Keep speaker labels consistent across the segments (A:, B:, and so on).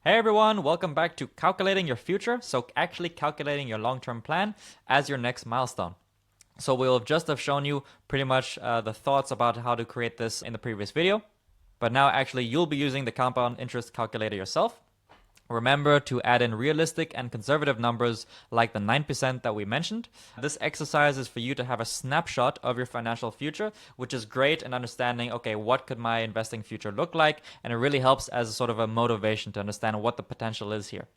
A: Hey everyone, welcome back to Calculating Your Future. So actually calculating your long-term plan as your next milestone. So we'll just have shown you pretty much the thoughts about how to create this in the previous video. But now actually you'll be using the compound interest calculator yourself. Remember to add in realistic and conservative numbers like the 9% that we mentioned. This exercise is for you to have a snapshot of your financial future, which is great in understanding, okay, what could my investing future look like? And it really helps as a sort of a motivation to understand what the potential is here.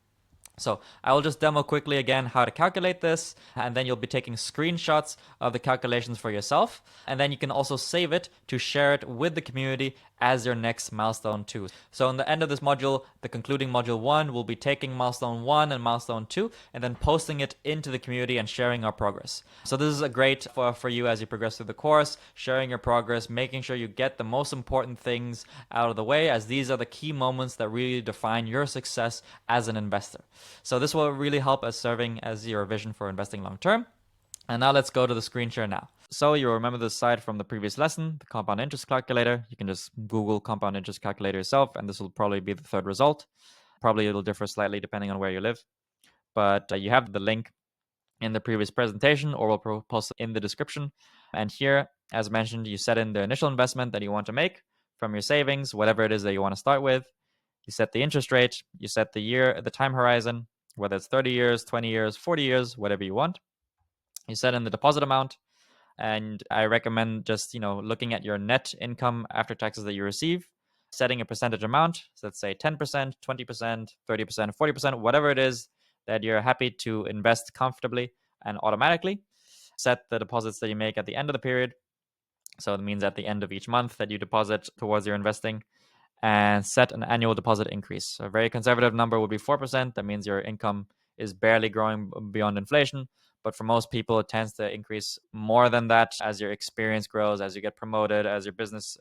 A: So I will just demo quickly again how to calculate this, and then you'll be taking screenshots of the calculations for yourself, and then you can also save it to share it with the community as your next milestone 2. So in the end of this module, the concluding module 1, we'll be taking milestone 1 and milestone 2 and then posting it into the community and sharing our progress. So this is a great for you as you progress through the course, sharing your progress, making sure you get the most important things out of the way, as these are the key moments that really define your success as an investor. So this will really help as serving as your vision for investing long term. And now let's go to the screen share now. So you'll remember this site from the previous lesson, the compound interest calculator. You can just Google compound interest calculator yourself, and this will probably be the third result. Probably it'll differ slightly depending on where you live. But you have the link in the previous presentation, or we'll post it in the description. And here, as mentioned, you set in the initial investment that you want to make from your savings, whatever it is that you want to start with. You set the interest rate, you set the year, the time horizon, whether it's 30 years, 20 years, 40 years, whatever you want. You set in the deposit amount, and I recommend just, looking at your net income after taxes that you receive, setting a percentage amount. So let's say 10%, 20%, 30%, 40%, whatever it is that you're happy to invest comfortably and automatically. Set the deposits that you make at the end of the period. So it means at the end of each month that you deposit towards your investing, and set an annual deposit increase. So a very conservative number would be 4%. That means your income is barely growing beyond inflation. But for most people, it tends to increase more than that as your experience grows, as you get promoted, as your business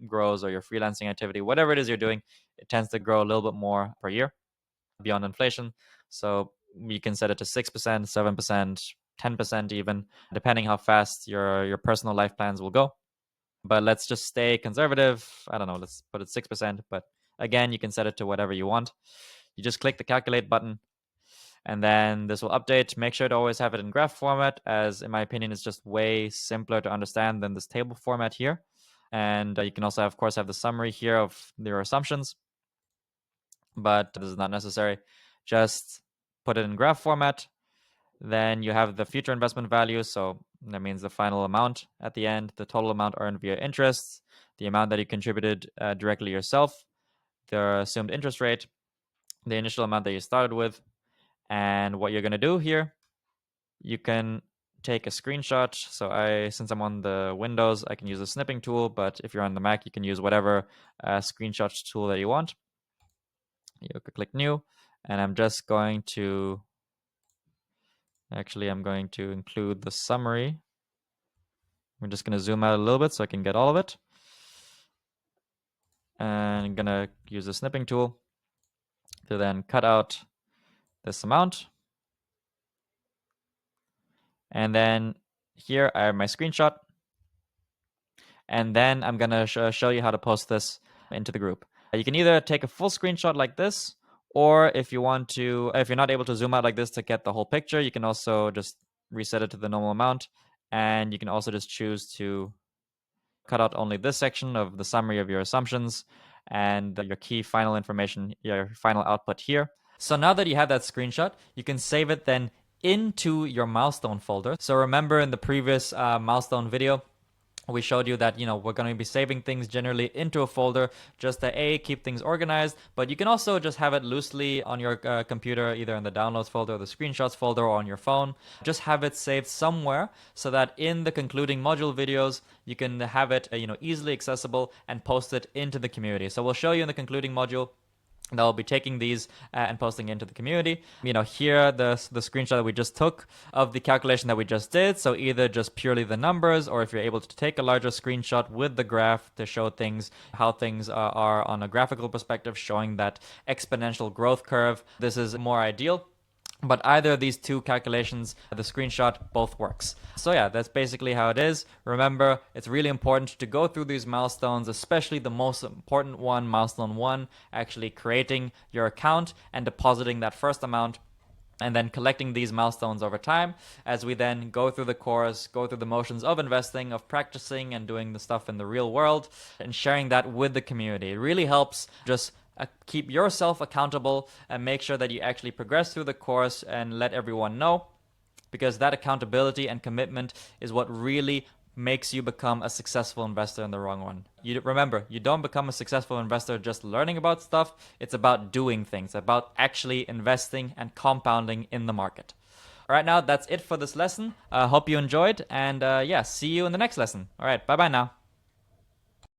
A: grows, or your freelancing activity, whatever it is you're doing, it tends to grow a little bit more per year beyond inflation. So you can set it to 6%, 7%, 10% even, depending how fast your personal life plans will go. But let's just stay conservative. I don't know, let's put it 6%. But again, you can set it to whatever you want. You just click the calculate button, and then this will update. Make sure to always have it in graph format, as in my opinion, it's just way simpler to understand than this table format here. And you can also, of course, have the summary here of your assumptions, but this is not necessary. Just put it in graph format. Then you have the future investment value. So that means the final amount at the end, the total amount earned via interest, the amount that you contributed directly yourself, the assumed interest rate, the initial amount that you started with. And what you're going to do here, you can take a screenshot. So since I'm on the Windows, I can use the snipping tool, but if you're on the Mac, you can use whatever screenshot tool that you want. You could click new, and I'm just going to Actually, I'm going to include the summary. We're just going to zoom out a little bit so I can get all of it. And I'm going to use the snipping tool to then cut out this amount. And then here I have my screenshot. And then I'm going to show you how to post this into the group. You can either take a full screenshot like this, or if you're not able to zoom out like this to get the whole picture, you can also just reset it to the normal amount. And you can also just choose to cut out only this section of the summary of your assumptions and your key final information, your final output here. So now that you have that screenshot, you can save it then into your milestone folder. So remember in the previous milestone video, we showed you that, we're going to be saving things generally into a folder just to keep things organized, but you can also just have it loosely on your computer, either in the downloads folder or the screenshots folder or on your phone. Just have it saved somewhere so that in the concluding module videos, you can have it easily accessible and post it into the community. So we'll show you in the concluding module that will be taking these and posting into the community. Here, the screenshot that we just took of the calculation that we just did. So either just purely the numbers, or if you're able to take a larger screenshot with the graph to show things, how things are on a graphical perspective, showing that exponential growth curve. This is more ideal. But either of these two calculations, the screenshot, both works. So yeah, that's basically how it is. Remember, it's really important to go through these milestones, especially the most important one, milestone 1, actually creating your account and depositing that first amount, and then collecting these milestones over time as we then go through the course, go through the motions of investing, of practicing and doing the stuff in the real world, and sharing that with the community. It really helps just keep yourself accountable and make sure that you actually progress through the course and let everyone know, because that accountability and commitment is what really makes you become a successful investor in the wrong one. You remember, you don't become a successful investor just learning about stuff. It's about doing things, about actually investing and compounding in the market. All right, now that's it for this lesson. Hope you enjoyed, and yeah, see you in the next lesson. All right, bye bye now.